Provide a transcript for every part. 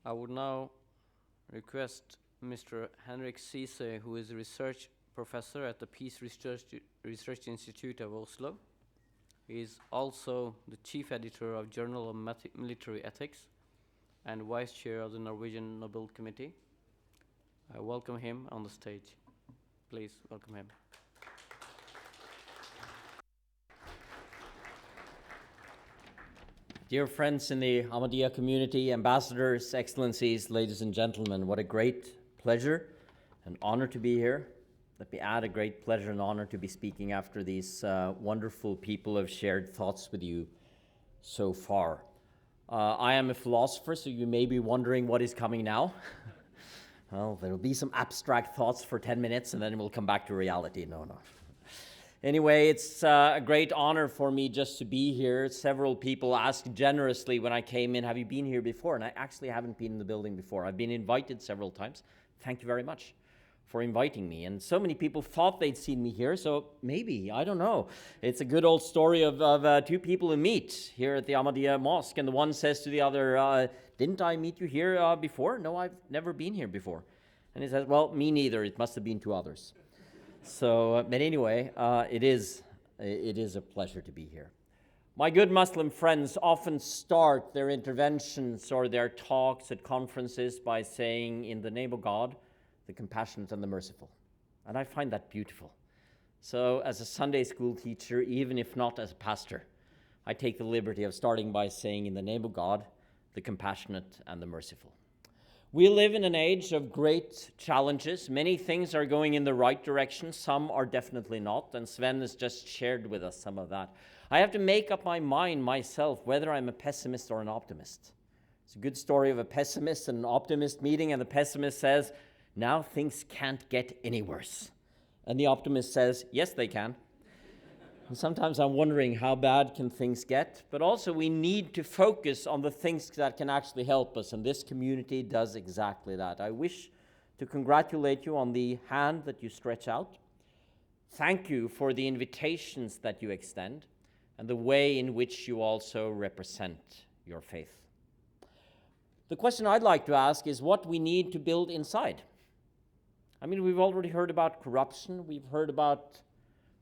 I would now request Mr. Henrik Syse, who is a research professor at the Peace Research Institute of Oslo. He is also the chief editor of Journal of Military Ethics and vice chair of the Norwegian Nobel Committee. I welcome him on the stage. Please welcome him. Dear friends in the Ahmadiyya community, ambassadors, excellencies, ladies and gentlemen, what a great pleasure and honor to be here. Let me add a great pleasure and honor to be speaking after these wonderful people have shared thoughts with you so far. I am a philosopher, so you may be wondering what is coming now. Well, there will be some abstract thoughts for 10 minutes and then we'll come back to reality. No. Anyway, it's a great honor for me just to be here. Several people asked generously when I came in, have you been here before? And I actually haven't been in the building before. I've been invited several times. Thank you very much for inviting me. And so many people thought they'd seen me here, so maybe, I don't know. It's a good old story of two people who meet here at the Ahmadiyya Mosque, and the one says to the other, didn't I meet you here before? No, I've never been here before. And he says, well, me neither. It must have been two others. So, but anyway, it is a pleasure to be here. My good Muslim friends often start their interventions or their talks at conferences by saying, in the name of God, the compassionate and the merciful. And I find that beautiful. So as a Sunday school teacher, even if not as a pastor, I take the liberty of starting by saying, in the name of God, the compassionate and the merciful. We live in an age of great challenges. Many things are going in the right direction. Some are definitely not, and Sven has just shared with us some of that. I have to make up my mind myself whether I'm a pessimist or an optimist. It's a good story of a pessimist and an optimist meeting, and the pessimist says, now things can't get any worse. And the optimist says, yes, they can. And sometimes I'm wondering how bad can things get, but also we need to focus on the things that can actually help us, and this community does exactly that. I wish to congratulate you on the hand that you stretch out. Thank you for the invitations that you extend and the way in which you also represent your faith. The question I'd like to ask is what we need to build inside. I mean, we've already heard about corruption, we've heard about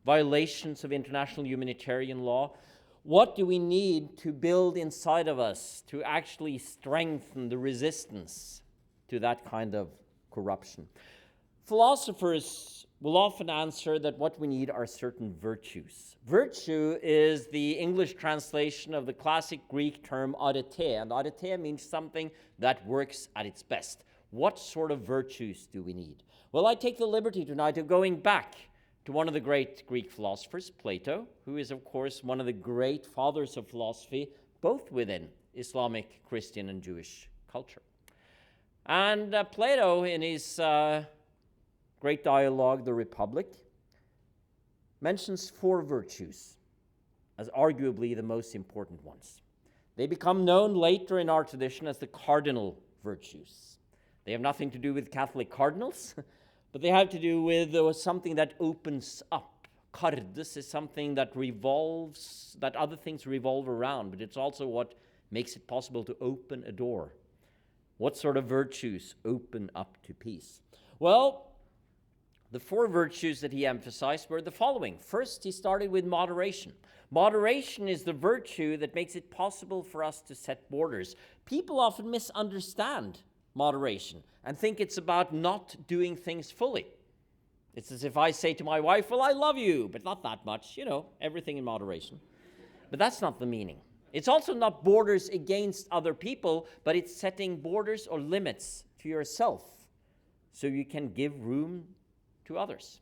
violations of international humanitarian law. What do we need to build inside of us to actually strengthen the resistance to that kind of corruption? Philosophers will often answer that what we need are certain virtues. Virtue is the English translation of the classic Greek term arete, and arete means something that works at its best. What sort of virtues do we need? Well, I take the liberty tonight of going back to one of the great Greek philosophers, Plato, who is, of course, one of the great fathers of philosophy, both within Islamic, Christian, and Jewish culture. And Plato, in his great dialogue, The Republic, mentions four virtues as arguably the most important ones. They become known later in our tradition as the cardinal virtues. They have nothing to do with Catholic cardinals, but they have to do with something that opens up. Cardus is something that revolves, that other things revolve around, but it's also what makes it possible to open a door. What sort of virtues open up to peace? Well, the four virtues that he emphasized were the following. First, he started with moderation. Moderation is the virtue that makes it possible for us to set borders. People often misunderstand moderation and think it's about not doing things fully. It's as if I say to my wife, well, I love you, but not that much, everything in moderation. But that's not the meaning. It's also not borders against other people, but it's setting borders or limits to yourself so you can give room to others.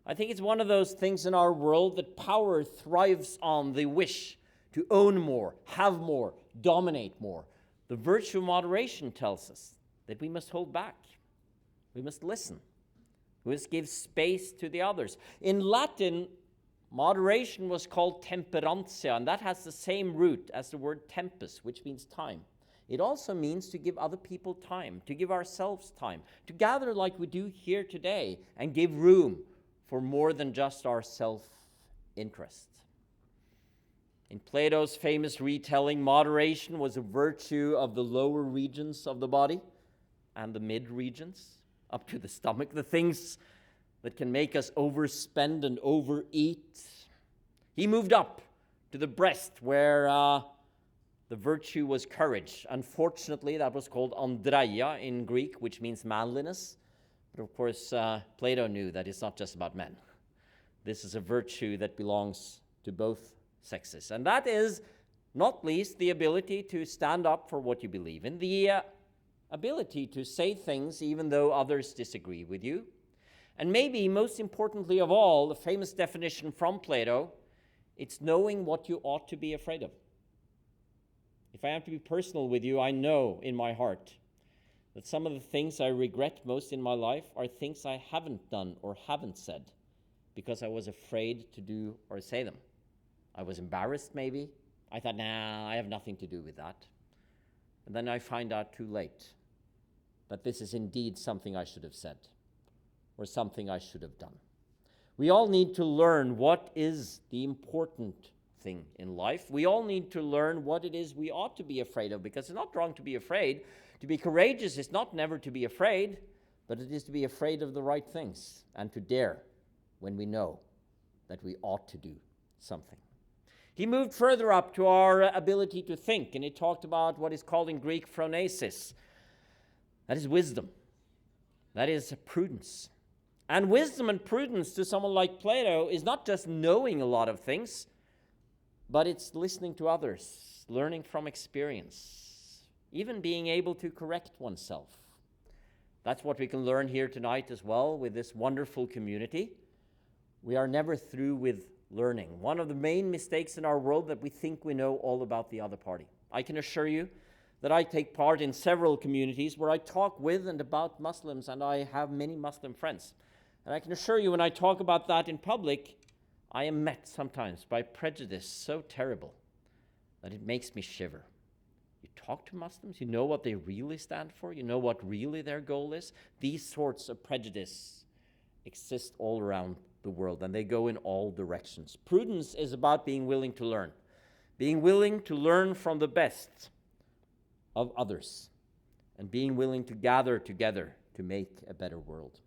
I think it's one of those things in our world that power thrives on the wish to own more, have more, dominate more. The virtue of moderation tells us that we must hold back. We must listen. We must give space to the others. In Latin, moderation was called temperantia, and that has the same root as the word tempus, which means time. It also means to give other people time, to give ourselves time, to gather like we do here today and give room for more than just our self-interest. In Plato's famous retelling, moderation was a virtue of the lower regions of the body and the mid regions, up to the stomach, the things that can make us overspend and overeat. He moved up to the breast where the virtue was courage. Unfortunately, that was called andreia in Greek, which means manliness. But of course, Plato knew that it's not just about men. This is a virtue that belongs to both sexes. And that is, not least, the ability to stand up for what you believe in, the ability to say things even though others disagree with you. And maybe most importantly of all, the famous definition from Plato, it's knowing what you ought to be afraid of. If I have to be personal with you, I know in my heart that some of the things I regret most in my life are things I haven't done or haven't said because I was afraid to do or say them. I was embarrassed maybe. I thought, nah, I have nothing to do with that. And then I find out too late that this is indeed something I should have said or something I should have done. We all need to learn what is the important thing in life. We all need to learn what it is we ought to be afraid of, because it's not wrong to be afraid. To be courageous is not never to be afraid, but it is to be afraid of the right things and to dare when we know that we ought to do something. He moved further up to our ability to think, and he talked about what is called in Greek phronesis. That is wisdom. That is prudence. And wisdom and prudence to someone like Plato is not just knowing a lot of things, but it's listening to others, learning from experience, even being able to correct oneself. That's what we can learn here tonight as well with this wonderful community. We are never through with learning. One of the main mistakes in our world that we think we know all about the other party. I can assure you that I take part in several communities where I talk with and about Muslims, and I have many Muslim friends. And I can assure you when I talk about that in public, I am met sometimes by prejudice so terrible that it makes me shiver. You talk to Muslims, you know what they really stand for, you know what really their goal is. These sorts of prejudice exist all around the world, and they go in all directions. Prudence is about being willing to learn from the best of others, and being willing to gather together to make a better world.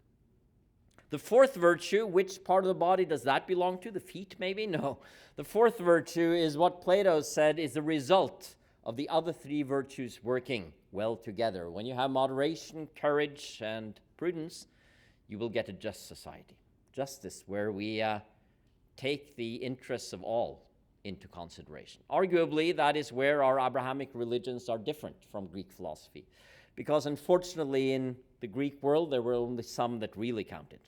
The fourth virtue, which part of the body does that belong to? The feet, maybe? No. The fourth virtue is what Plato said is the result of the other three virtues working well together. When you have moderation, courage, and prudence, you will get a just society. Justice, where we take the interests of all into consideration. Arguably, that is where our Abrahamic religions are different from Greek philosophy, because unfortunately in the Greek world there were only some that really counted,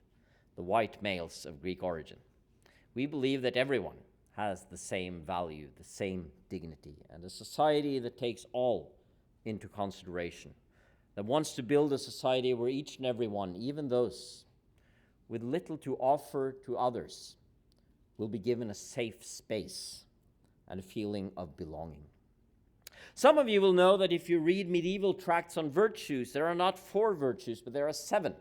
the white males of Greek origin. We believe that everyone has the same value, the same dignity, and a society that takes all into consideration, that wants to build a society where each and every one, even those with little to offer to others, will be given a safe space and a feeling of belonging. Some of you will know that if you read medieval tracts on virtues, there are not 4 virtues, but there are 7.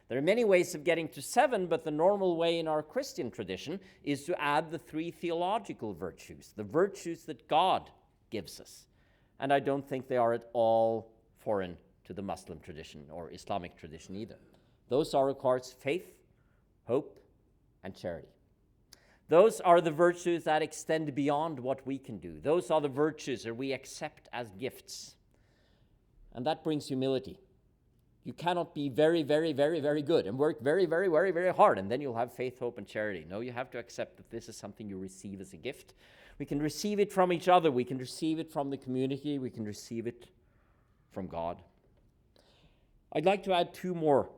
There are many ways of getting to 7, but the normal way in our Christian tradition is to add the 3 theological virtues, the virtues that God gives us. And I don't think they are at all foreign to the Muslim tradition or Islamic tradition either. Those are, of course, faith, hope, and charity. Those are the virtues that extend beyond what we can do. Those are the virtues that we accept as gifts. And that brings humility. You cannot be very, very, very, very good and work very, very, very, very hard, and then you'll have faith, hope, and charity. No, you have to accept that this is something you receive as a gift. We can receive it from each other. We can receive it from the community. We can receive it from God. I'd like to add 2 more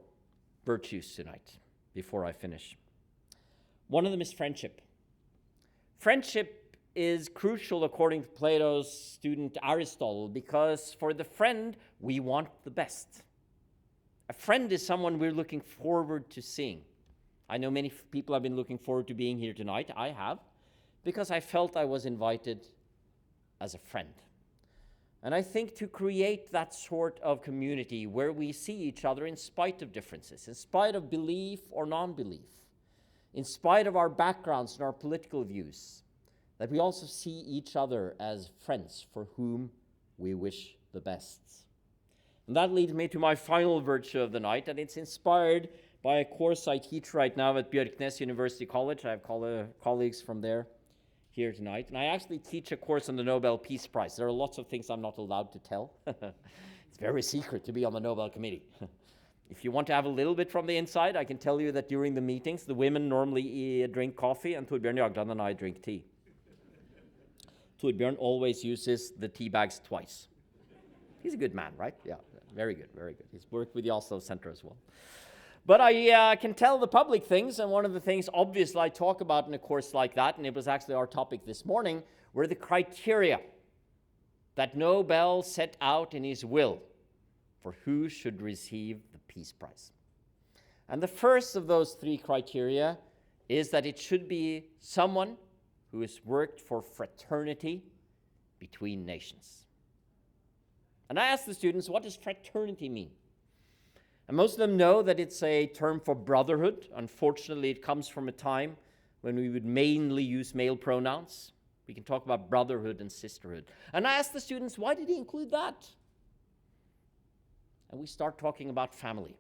virtues tonight before I finish. One of them is friendship. Friendship is crucial according to Plato's student Aristotle, because for the friend, we want the best. A friend is someone we're looking forward to seeing. I know many people have been looking forward to being here tonight. I have, because I felt I was invited as a friend. And I think to create that sort of community where we see each other in spite of differences, in spite of belief or non-belief, in spite of our backgrounds and our political views, that we also see each other as friends for whom we wish the best. And that leads me to my final virtue of the night, and it's inspired by a course I teach right now at Bjørknes University College. I have colleagues from there here tonight, and I actually teach a course on the Nobel Peace Prize. There are lots of things I'm not allowed to tell. It's very secret to be on the Nobel Committee. If you want to have a little bit from the inside, I can tell you that during the meetings, the women normally drink coffee, and Torbjørn Jagland and I drink tea. Torbjørn always uses the tea bags twice. He's a good man, right? Yeah, very good, very good. He's worked with the Oslo Center as well. But I can tell the public things, and one of the things obviously I talk about in a course like that, and it was actually our topic this morning, were the criteria that Nobel set out in his will for who should receive the Peace Prize. And the first of those three criteria is that it should be someone who has worked for fraternity between nations. And I asked the students, what does fraternity mean? And most of them know that it's a term for brotherhood. Unfortunately, it comes from a time when we would mainly use male pronouns. We can talk about brotherhood and sisterhood. And I asked the students, why did he include that? And we start talking about family.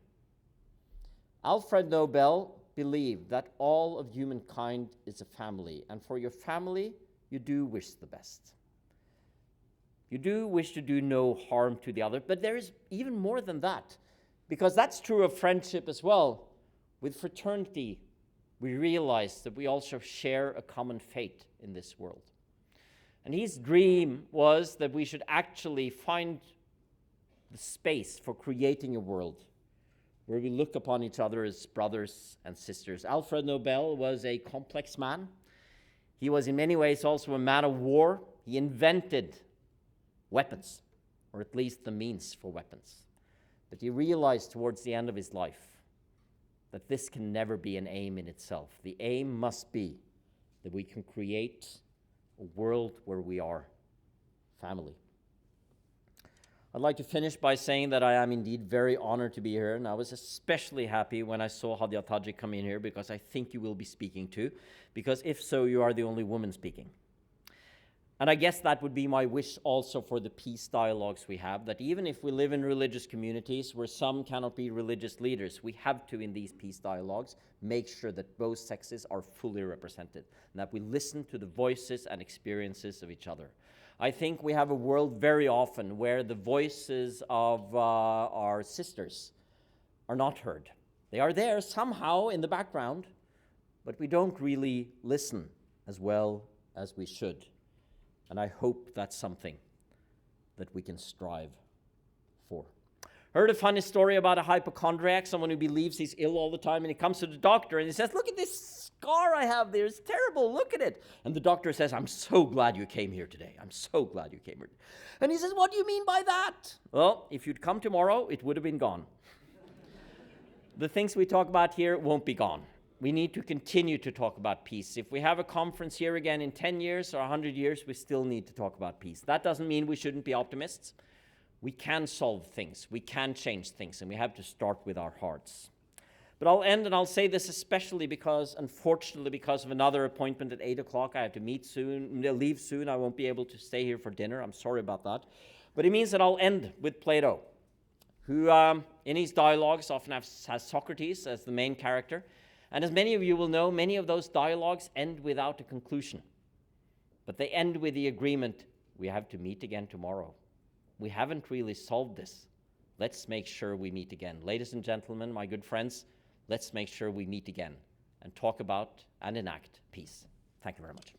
Alfred Nobel believed that all of humankind is a family, and for your family, you do wish the best. You do wish to do no harm to the other, but there is even more than that, because that's true of friendship as well. With fraternity, we realize that we also share a common fate in this world. And his dream was that we should actually find the space for creating a world where we look upon each other as brothers and sisters. Alfred Nobel was a complex man. He was in many ways also a man of war. He invented weapons, or at least the means for weapons. But he realized towards the end of his life that this can never be an aim in itself. The aim must be that we can create a world where we are family. I'd like to finish by saying that I am indeed very honored to be here, and I was especially happy when I saw Hadia Tajik come in here, because I think you will be speaking too, because if so, you are the only woman speaking. And I guess that would be my wish also for the peace dialogues we have, that even if we live in religious communities where some cannot be religious leaders, we have to, in these peace dialogues, make sure that both sexes are fully represented, and that we listen to the voices and experiences of each other. I think we have a world very often where the voices of our sisters are not heard. They are there somehow in the background, but we don't really listen as well as we should. And I hope that's something that we can strive for. Heard a funny story about a hypochondriac, someone who believes he's ill all the time, and he comes to the doctor and he says, "Look at this scar I have there, it's terrible, look at it." And the doctor says, "I'm so glad you came here today. I'm so glad you came here." And he says, "What do you mean by that?" "Well, if you'd come tomorrow, it would have been gone." The things we talk about here won't be gone. We need to continue to talk about peace. If we have a conference here again in 10 years or 100 years, we still need to talk about peace. That doesn't mean we shouldn't be optimists. We can solve things, we can change things, and we have to start with our hearts. But I'll end, and I'll say this especially because, unfortunately, because of another appointment at 8 o'clock, I have to leave soon. I won't be able to stay here for dinner. I'm sorry about that. But it means that I'll end with Plato, who in his dialogues often has Socrates as the main character. And as many of you will know, many of those dialogues end without a conclusion. But they end with the agreement, we have to meet again tomorrow. We haven't really solved this. Let's make sure we meet again. Ladies and gentlemen, my good friends, let's make sure we meet again and talk about and enact peace. Thank you very much.